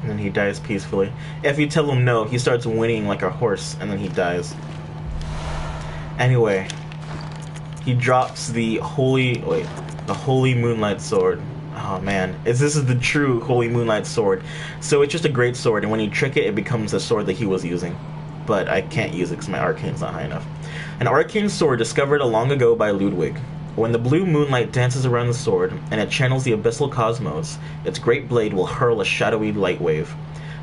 And then he dies peacefully. If you tell him no, he starts whinnying like a horse, and then he dies. Anyway, he drops the holy moonlight sword. Oh man, this is the true holy moonlight sword. So it's just a great sword, and when you trick it, it becomes the sword that he was using. But I can't use it because my arcane's not high enough. An arcane sword discovered long ago by Ludwig. When the blue moonlight dances around the sword, and it channels the abyssal cosmos, its great blade will hurl a shadowy light wave.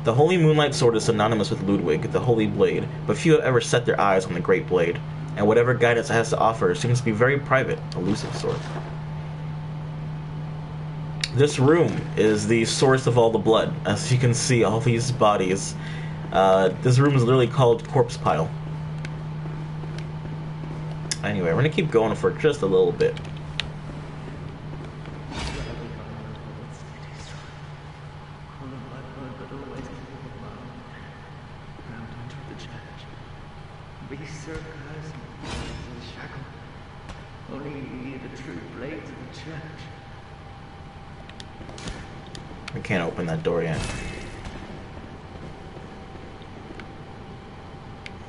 The holy moonlight sword is synonymous with Ludwig, the holy blade, but few have ever set their eyes on the great blade, and whatever guidance it has to offer seems to be very private, elusive sword. This room is the source of all the blood. As you can see, all these bodies. This room is literally called Corpse Pile. Anyway, we're gonna keep going for just a little bit. We can't open that door yet.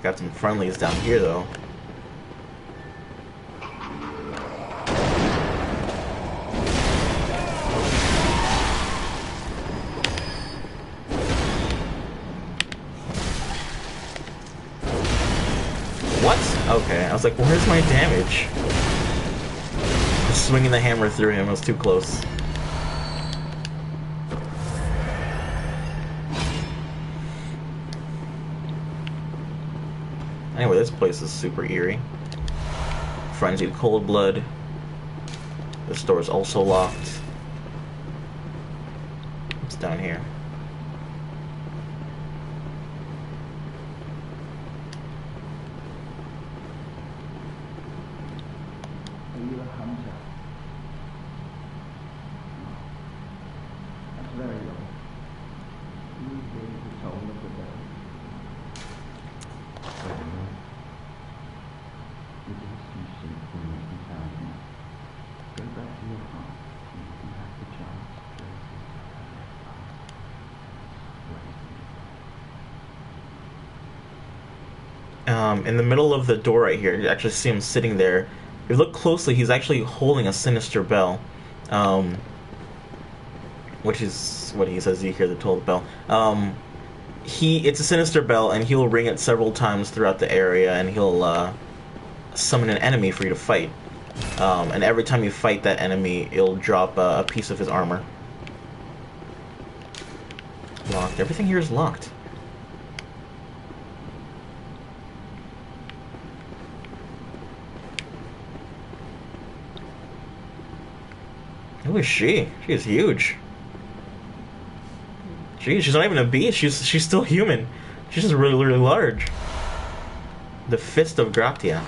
Got some friendlies down here though. What? Okay, I was like, where's my damage? Just swinging the hammer through him was too close. Anyway, this place is super eerie. Frenzied cold blood. This door is also locked. It's down here. Are you a hunter? No. That's very low. You hear the soul of the dead. Go back to your heart, and you can have the chance to trace In the middle of the door right here, you actually see him sitting there. If you look closely, he's actually holding a sinister bell. Which is what he says you hear the toll of the bell. It's a sinister bell, and he'll ring it several times throughout the area, and he'll summon an enemy for you to fight. And every time you fight that enemy, it'll drop a piece of his armor. Locked. Everything here is locked. Who is she? She is huge. Geez, she's not even a beast. She's still human. She's just really, really large. The Fist of Gratia.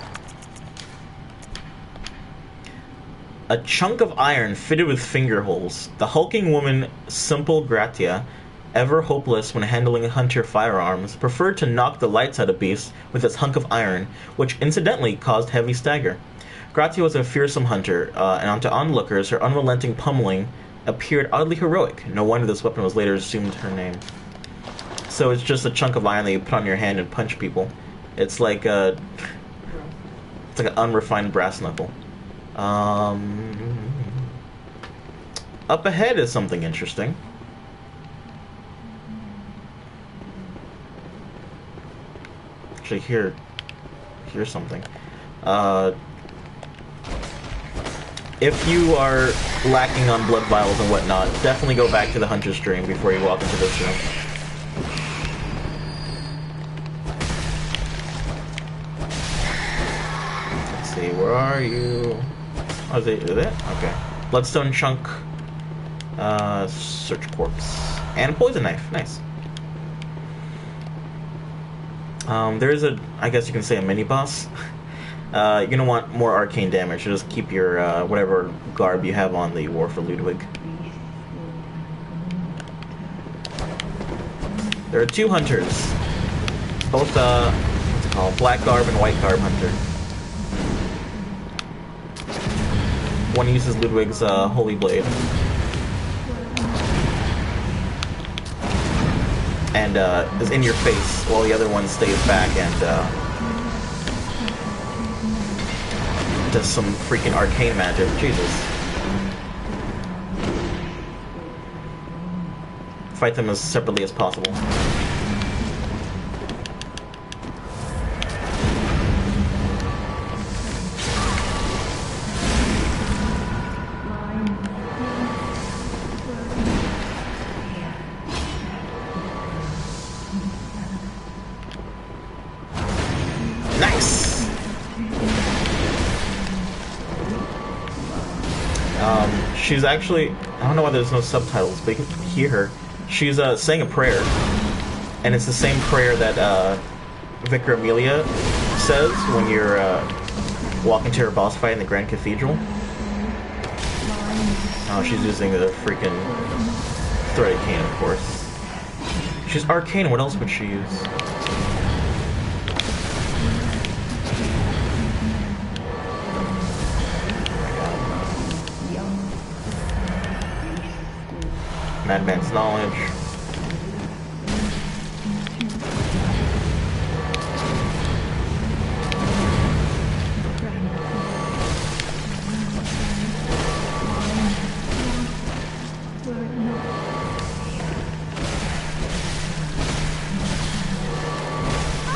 A chunk of iron fitted with finger holes. The hulking woman, Simple Gratia, ever hopeless when handling hunter firearms, preferred to knock the lights out of beasts with this hunk of iron, which incidentally caused heavy stagger. Gratia was a fearsome hunter, and to onlookers, her unrelenting pummeling appeared oddly heroic. No wonder this weapon was later assumed her name. So it's just a chunk of iron that you put on your hand and punch people. It's like an unrefined brass knuckle. Up ahead is something interesting. Actually, here's something. If you are lacking on blood vials and whatnot, definitely go back to the hunter stream before you walk into this room. Let's see, where are you? Oh, is it? Okay. Bloodstone chunk. Search corpse. And poison knife. Nice. There is I guess you can say a mini-boss. You're gonna want more arcane damage, so just keep your, whatever garb you have on that you wore for Ludwig. There are two hunters. Both, what's it called? Black garb and white garb hunter. One uses Ludwig's, holy blade. and is in your face, while the other one stays back and does some freaking arcane magic. Jesus. Fight them as separately as possible. Nice! She's actually, I don't know why there's no subtitles, but you can hear her. She's saying a prayer, and it's the same prayer that Vicar Amelia says when you're walking to her boss fight in the Grand Cathedral. Oh, she's using the freaking threaded cane, of course. She's arcane, what else would she use? Madman's knowledge.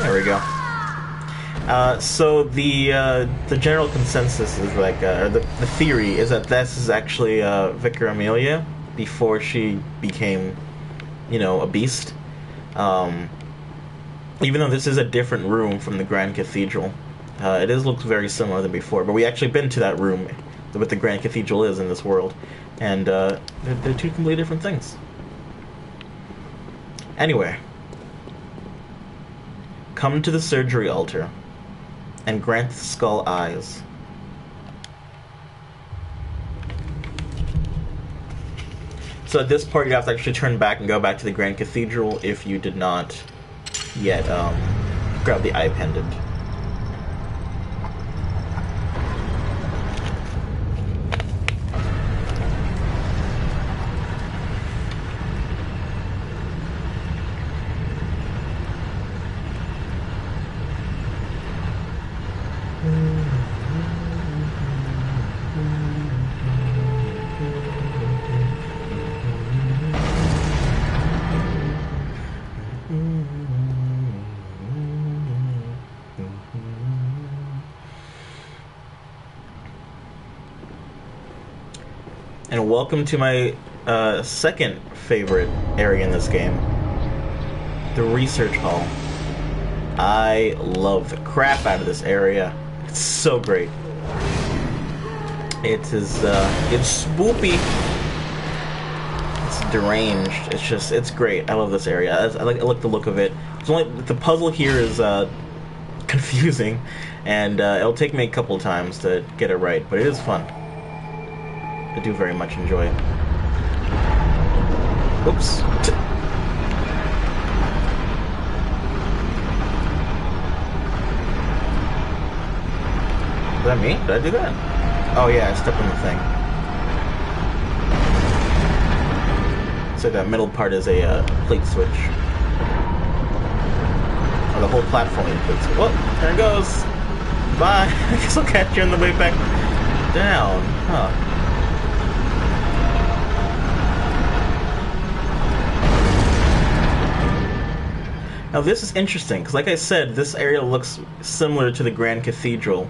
There we go. So the general consensus is like, or the theory is that this is actually Vicar Amelia before she became, you know, a beast. Even though this is a different room from the Grand Cathedral, it looks very similar than before. But we actually been to that room, what the Grand Cathedral is in this world, and they're two completely different things. Anyway, come to the surgery altar and grant the skull eyes. So at this part, you have to actually turn back and go back to the Grand Cathedral if you did not yet grab the eye pendant. And welcome to my second favorite area in this game, the research hall. I love the crap out of this area. It's so great. It is, it's spoopy. It's deranged. It's great. I love this area. I like the look of it. It's only the puzzle here is confusing, and it'll take me a couple times to get it right, but it is fun. I do very much enjoy it. Oops. Is that me? Did I do that? Oh yeah, I stepped on the thing. So that middle part is a plate switch. Or the whole platform is a plate switch. Oh, there it goes. Bye. I guess I'll catch you on the way back down. Huh. Now this is interesting, because like I said, this area looks similar to the Grand Cathedral,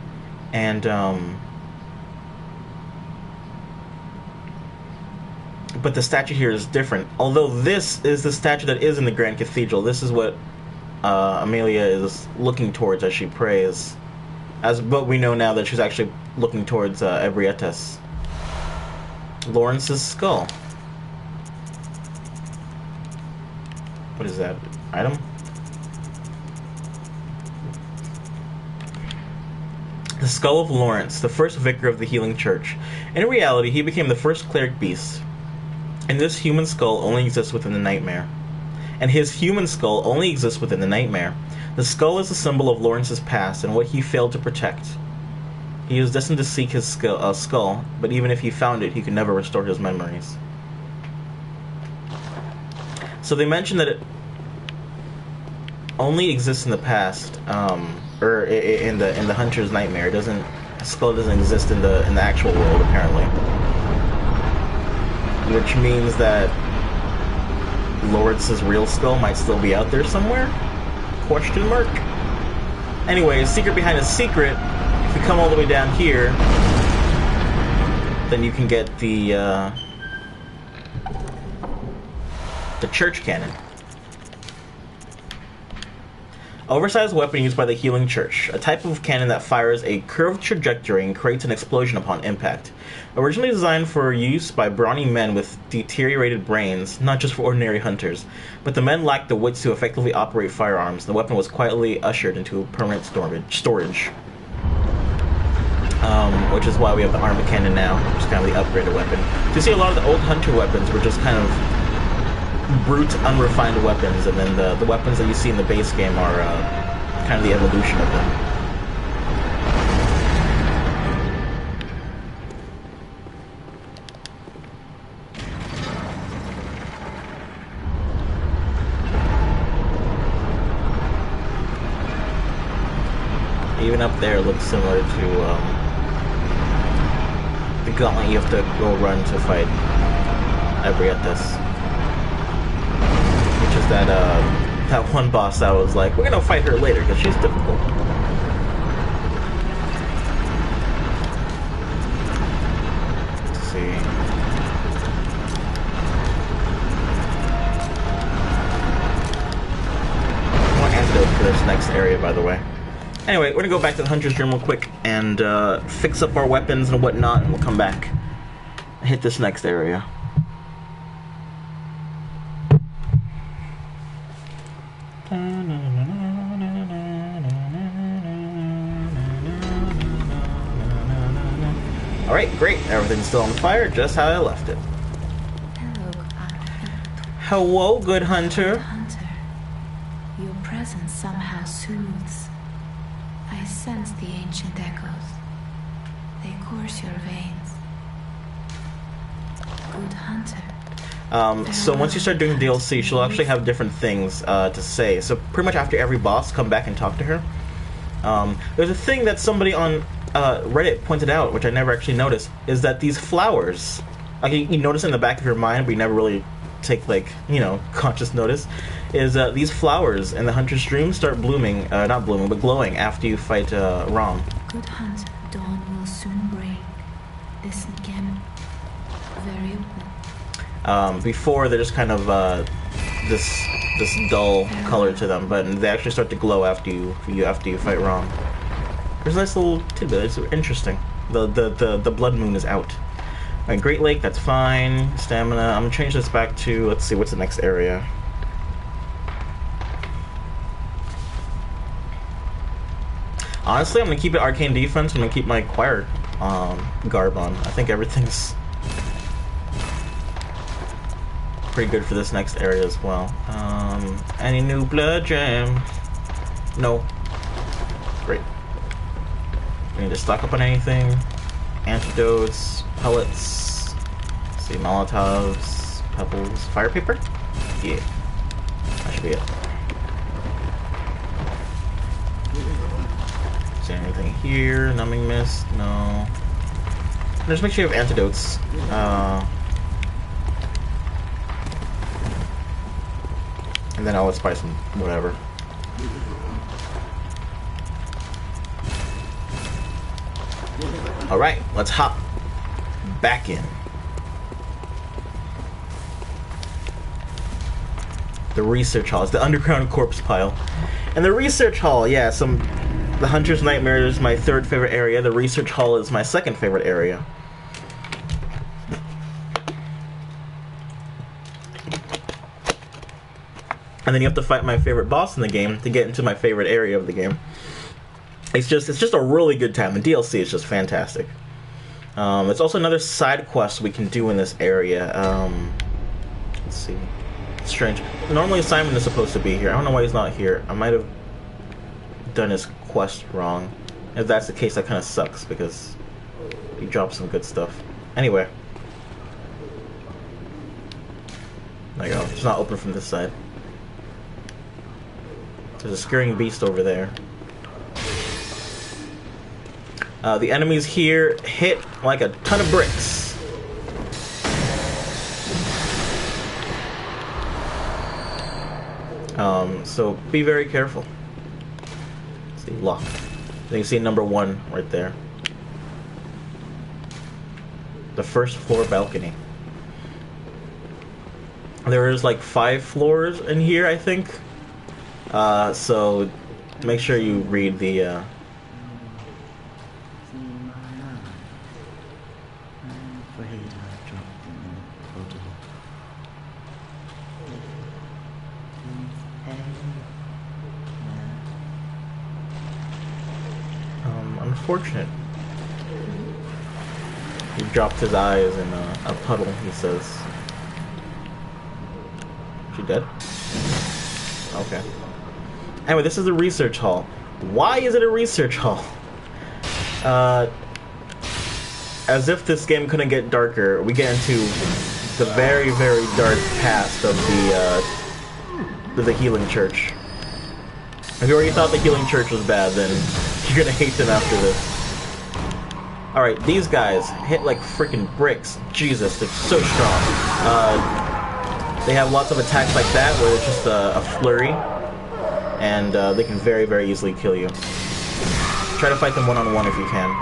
and but the statue here is different. Although this is the statue that is in the Grand Cathedral, this is what Amelia is looking towards as she prays. But we know now that she's actually looking towards Ebrietas. Lawrence's skull. What is that? Item? The skull of Lawrence, the first vicar of the Healing Church. In reality, he became the first cleric beast. And this human skull only exists within the nightmare. And his human skull only exists within the nightmare. The skull is a symbol of Lawrence's past and what he failed to protect. He is destined to seek his skull, but even if he found it, he could never restore his memories. So they mentioned that only exists in the past, or in the Hunter's Nightmare. It doesn't. Skull doesn't exist in the actual world apparently, which means that Lawrence's real skull might still be out there somewhere? Question mark. Anyway, secret behind a secret. If you come all the way down here, then you can get the church cannon. Oversized weapon used by the Healing Church, a type of cannon that fires a curved trajectory and creates an explosion upon impact. Originally designed for use by brawny men with deteriorated brains, not just for ordinary hunters, but the men lacked the wits to effectively operate firearms. The weapon was quietly ushered into permanent storage. Which is why we have the armor cannon now, which is kind of the upgraded weapon. So you see a lot of the old hunter weapons were just kind of brute, unrefined weapons, and then the weapons that you see in the base game are kind of the evolution of them. Even up there, it looks similar to the gauntlet you have to go run to fight Ebrietas. Which is that one boss that was like, we're gonna fight her later because she's difficult. Let's see. More antidote for this next area, by the way. Anyway, we're gonna go back to the Hunter's Dream real quick and fix up our weapons and whatnot, and we'll come back and hit this next area. Alright, great. Everything's still on fire, just how I left it. Hello, good hunter. Hunter, your presence somehow soothes. I sense the ancient echoes. They course your veins. Good hunter. So once you start doing DLC, she'll actually have different things to say. So pretty much after every boss, come back and talk to her. There's a thing that somebody on Reddit pointed out, which I never actually noticed, is that these flowers, like you notice in the back of your mind, but you never really take, like, you know, conscious notice, is these flowers in the Hunter's Dream start blooming, not blooming, but glowing after you fight Rom. Good hunter, dawn will soon break. Listen again. Very well. Before they're just kind of this dull color to them, but they actually start to glow after you fight Rom. There's a nice little tidbit. It's interesting. The blood moon is out. Alright, Great Lake, that's fine. Stamina. I'm gonna change this back to, let's see, what's the next area? Honestly, I'm gonna keep it arcane defense. I'm gonna keep my choir garb on. I think everything's pretty good for this next area as well. Any new blood gem? No. Great. We need to stock up on anything. Antidotes, pellets, let's see, Molotovs, pebbles, fire paper? Yeah. That should be it. Is there anything here? Numbing mist? No. Just make sure you have antidotes. And then I'll spice some whatever. Alright, let's hop back in. The research hall is the underground corpse pile. And the research hall, yeah, the Hunter's Nightmare is my third favorite area. The research hall is my second favorite area. And then you have to fight my favorite boss in the game to get into my favorite area of the game. It's just a really good time. The DLC is just fantastic. It's also another side quest we can do in this area. Let's see. It's strange. Normally Simon is supposed to be here. I don't know why he's not here. I might have done his quest wrong. If that's the case, that kind of sucks because he dropped some good stuff. Anyway. There you go. It's not open from this side. There's a scurrying beast over there. The enemies here hit like a ton of bricks. So be very careful. Let's see, lock. Then you see number 1 right there. The first floor balcony. There is like 5 floors in here, I think. So make sure you read the unfortunate. He dropped his eyes in a puddle, he says. She dead? Okay. Anyway, this is a research hall. Why is it a research hall? As if this game couldn't get darker, we get into the very, very dark past of the Healing Church. If you already thought the Healing Church was bad, then you're gonna hate them after this. Alright, these guys hit like freaking bricks. Jesus, they're so strong. They have lots of attacks like that where it's just a flurry. And they can very, very easily kill you. Try to fight them one-on-one if you can.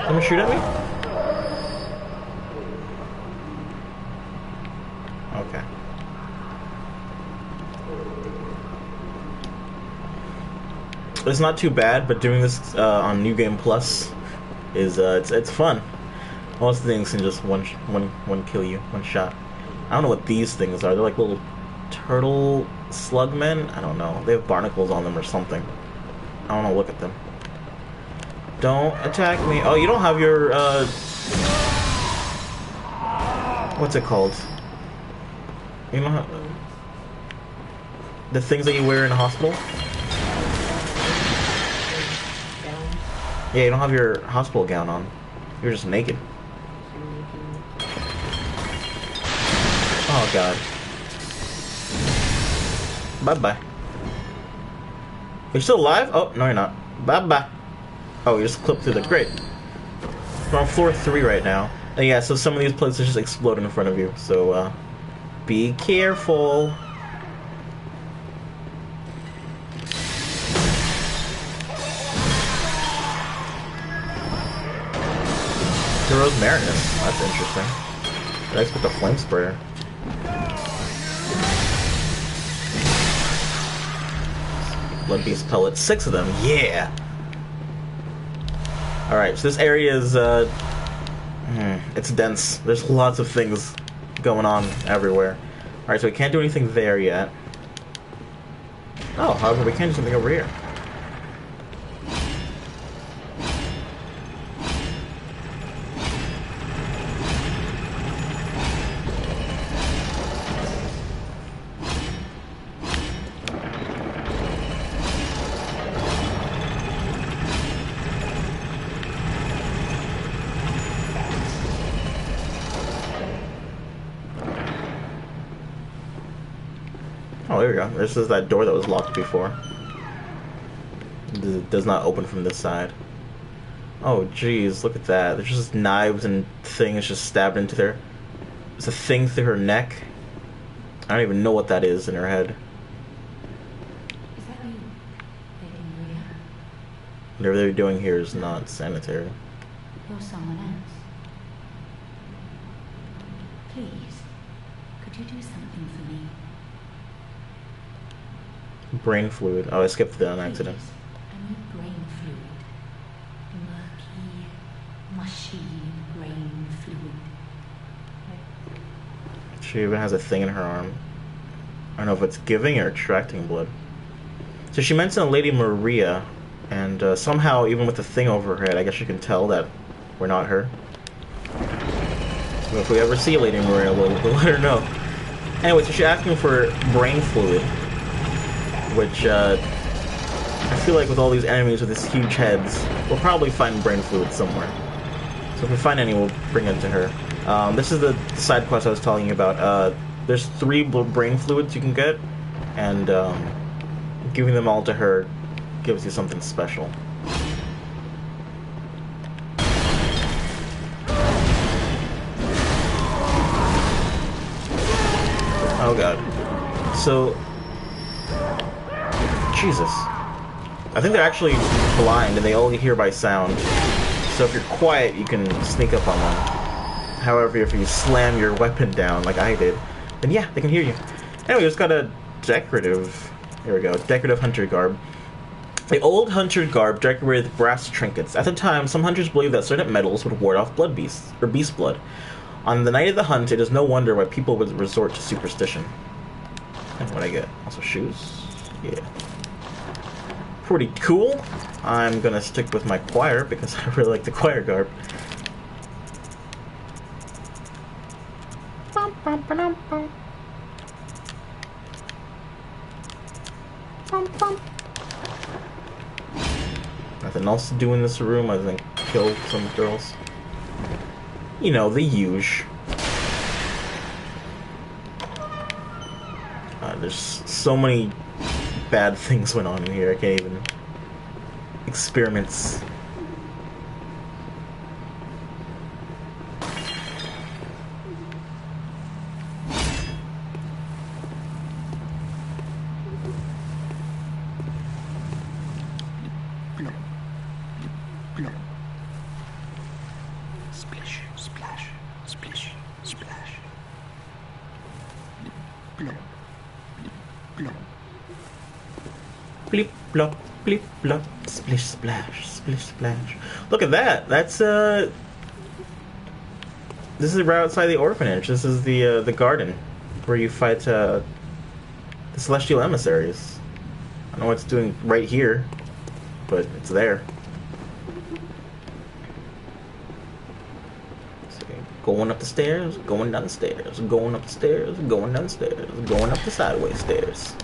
Someone shoot at me? Okay. It's not too bad, but doing this on New Game Plus is it's fun. Most things can just one kill you, one shot. I don't know what these things are. They're like little turtle slugmen. I don't know. They have barnacles on them or something. I don't know. Look at them. Don't attack me. Oh, you don't have your what's it called? You don't have the things that you wear in a hospital. Yeah, you don't have your hospital gown on. You're just naked. Oh god. Bye-bye. You're still alive? Oh, no you're not. Bye-bye. Oh, you just clipped through the grate. We're on floor 3 right now. And yeah, so some of these places just explode in front of you. So, be careful. Hero's Marinus. That's interesting. Did I expect a flame sprayer? Blood beast pellets. 6 of them. Yeah! Alright, so this area is, it's dense. There's lots of things going on everywhere. Alright, so we can't do anything there yet. Oh, however, we can do something over here. Oh, there we go. This is that door that was locked before. It does not open from this side. Oh, jeez, look at that. There's just knives and things just stabbed into there. There's a thing through her neck. I don't even know what that is in her head. Is that you, Lady Maria? Whatever they're doing here is not sanitary. You're someone else. Please, could you do something for me? Brain fluid. Oh, I skipped that on accident. Please, I need brain fluid. Murky, mushy brain fluid. She even has a thing in her arm. I don't know if it's giving or extracting blood. So she mentioned Lady Maria, and somehow, even with the thing over her head, I guess you can tell that we're not her. So if we ever see Lady Maria, we'll let her know. Anyway, so she's asking for brain fluid, which I feel like with all these enemies with these huge heads, we'll probably find brain fluid somewhere. So if we find any, we'll bring it to her. This is the side quest I was telling you about. There's 3 brain fluids you can get, and giving them all to her gives you something special. Oh god. So, Jesus. I think they're actually blind and they only hear by sound. So if you're quiet, you can sneak up on them. However, if you slam your weapon down like I did, then yeah, they can hear you. Anyway, we just got a decorative... Here we go. Decorative hunter garb. The old hunter garb decorated with brass trinkets. At the time, some hunters believed that certain metals would ward off blood beasts, or beast blood. On the night of the hunt, it is no wonder why people would resort to superstition. And what I get? Also shoes? Yeah. Pretty cool. I'm gonna stick with my choir because I really like the choir garb. Nothing else to do in this room other than kill some girls. You know, the huge. There's so many bad things went on in here, I can't even... Experiments. Splish, splash, splish, splash. Blip, blop, blip, blop, splish, splash, splish, splash. Look at that! That's, This is right outside the orphanage. This is the garden where you fight, the celestial emissaries. I don't know what it's doing right here, but it's there. So, going up the stairs, going down the stairs, going up the stairs, going down the stairs, going up the sideways stairs.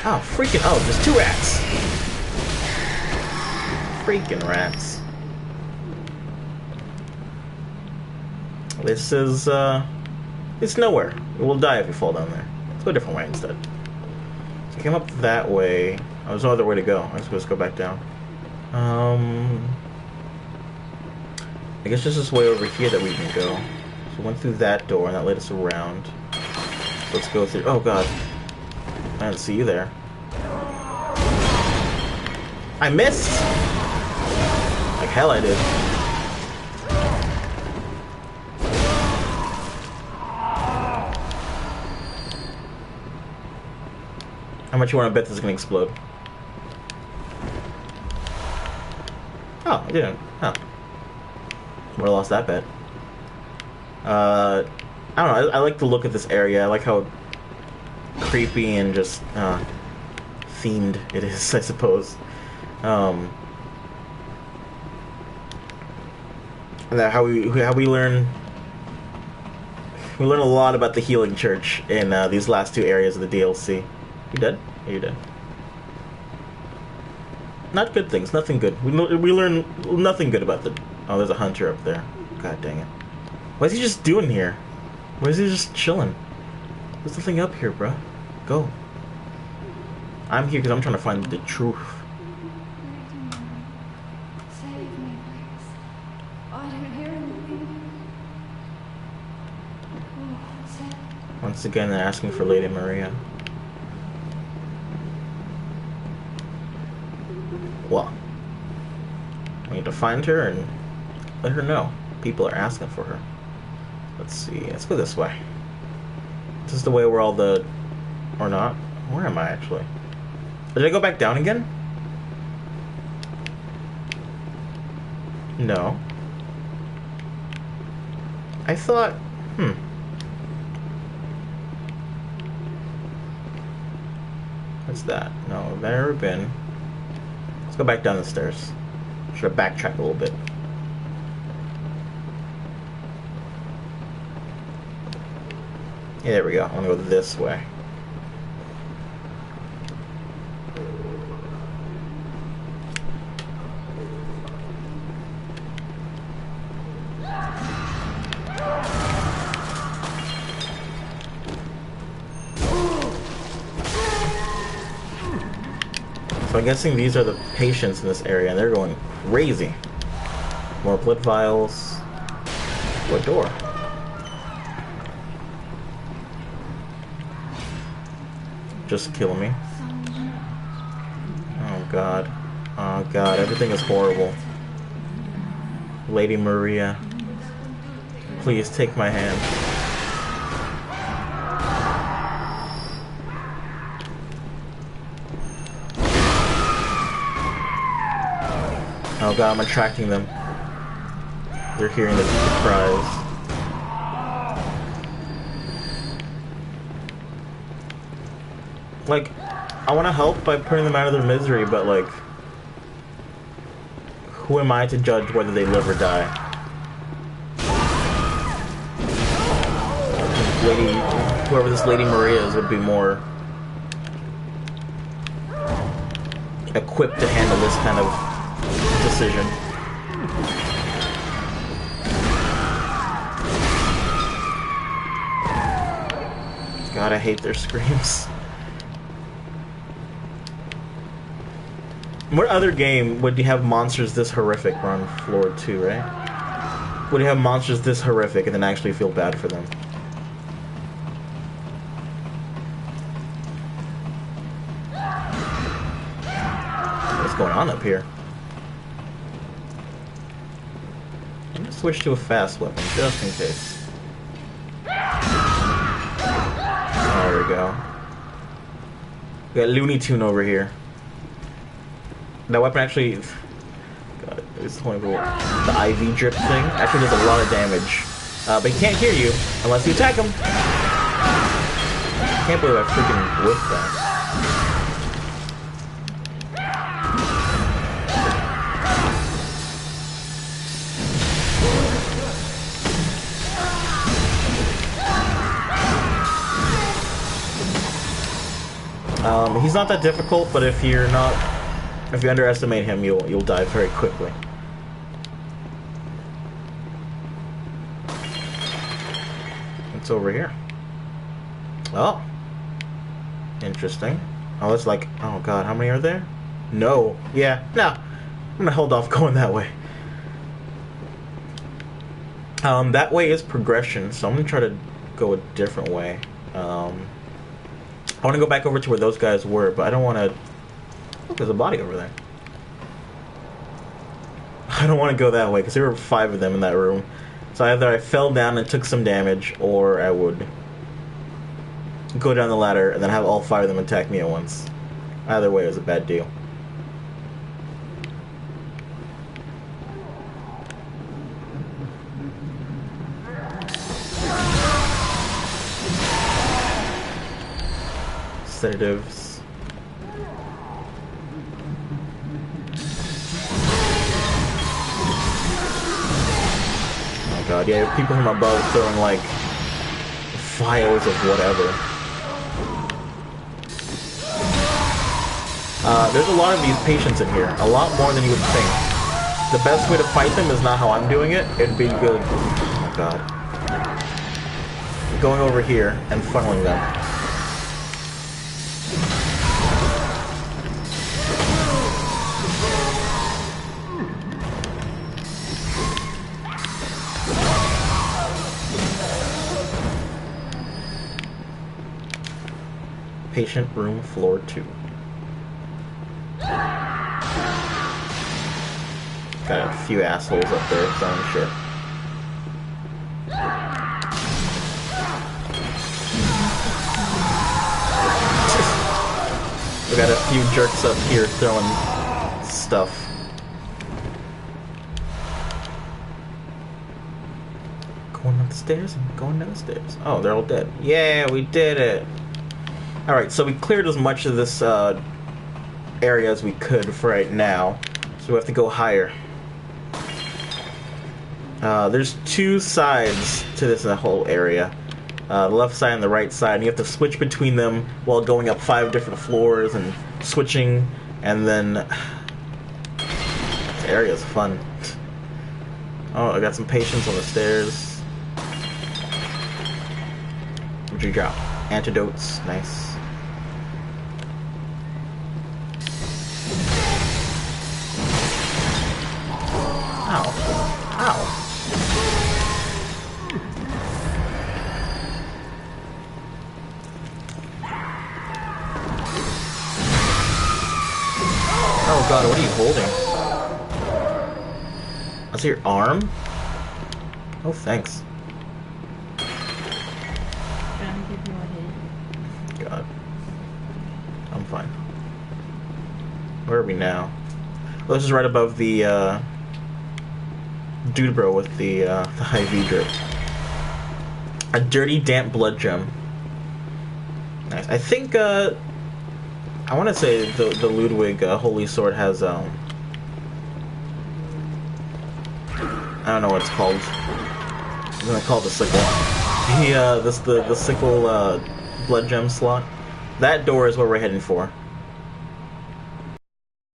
Oh, freaking... Oh, there's 2 rats! Freaking rats. This is, it's nowhere. We'll die if we fall down there. Let's go a different way instead. So I came up that way. Oh, there's no other way to go. I suppose go back down. I guess there's this way over here that we can go. So we went through that door and that led us around. So let's go through... Oh, God. I didn't see you there. I missed! Like hell I did. How much you want to bet this is going to explode? Oh, I didn't. Oh. Would have lost that bet. I don't know. I like the look of this area. I like how creepy and just themed it is, I suppose. And that how we learn a lot about the Healing Church in these last 2 areas of the DLC. You dead? Yeah, you're dead. Not good things. Nothing good. We learn nothing good about the... Oh, there's a hunter up there. God dang it. What is he just doing here? Why is he just chilling? There's nothing up here, bruh. Go. I'm here because I'm trying to find the truth. Save me, please. I don't hear anything. Oh, save. Once again, they're asking for Lady Maria. Well, we need to find her and let her know. People are asking for her. Let's see. Let's go this way. This is the way where all the... Or not. Where am I, actually? Did I go back down again? No. I thought... What's that? No, I've never been. Let's go back down the stairs. Should have backtracked a little bit. Yeah, there we go. I'm gonna go this way. So I'm guessing these are the patients in this area, and they're going crazy. More blood vials. What door? Just kill me. Oh god. Oh god, everything is horrible. Lady Maria. Please take my hand. Oh god, I'm attracting them. They're hearing the cries. Like, I want to help by putting them out of their misery, but like, who am I to judge whether they live or die? Whoever this Lady Maria is would be more equipped to handle this kind of decision. God, I hate their screams. What other game would you have monsters this horrific? We're on floor 2, right? Would you have monsters this horrific and then actually feel bad for them? What's going on up here? I'm gonna switch to a fast weapon, just in case. There we go. We got Looney Tune over here. That weapon actually... God, it's horrible. The IV drip thing actually does a lot of damage. But he can't hear you unless you attack him. I can't believe I freaking whiffed that. He's not that difficult, but if you underestimate him, you'll die very quickly. What's over here? Oh, interesting. Oh, it's like, oh god, how many are there? No, yeah, no. I'm gonna hold off going that way. That way is progression, so I'm gonna try to go a different way. I want to go back over to where those guys were, but I don't want to... Look, there's a body over there. I don't want to go that way, because there were 5 of them in that room. So either I fell down and took some damage, or I would go down the ladder and then have all 5 of them attack me at once. Either way, it was a bad deal. Sedatives. Oh god, yeah, people from above throwing like files of whatever. There's a lot of these patients in here, a lot more than you would think. The best way to fight them is not how I'm doing it, it'd be good. Oh god. Going over here and funneling them. Patient room, floor 2. Got a few assholes up there selling shit. We got a few jerks up here throwing stuff. Going up the stairs and going down the stairs. Oh, they're all dead. Yeah, we did it. Alright, so we cleared as much of this area as we could for right now. So we have to go higher. There's 2 sides to this whole area. The left side and the right side. And you have to switch between them while going up 5 different floors and switching. And then... This area is fun. Oh, I got some patients on the stairs. What'd you got? Antidotes. Nice. god, what are you holding? That's your arm? Oh, thanks. Trying to give you a hit. God. I'm fine. Where are we now? Well, this is right above the, dude bro with the IV drip. A dirty, damp blood gem. Nice. I think, I want to say the Ludwig Holy Sword has, I don't know what it's called. I'm gonna call it the sickle. The sickle blood gem slot. That door is what we're heading for.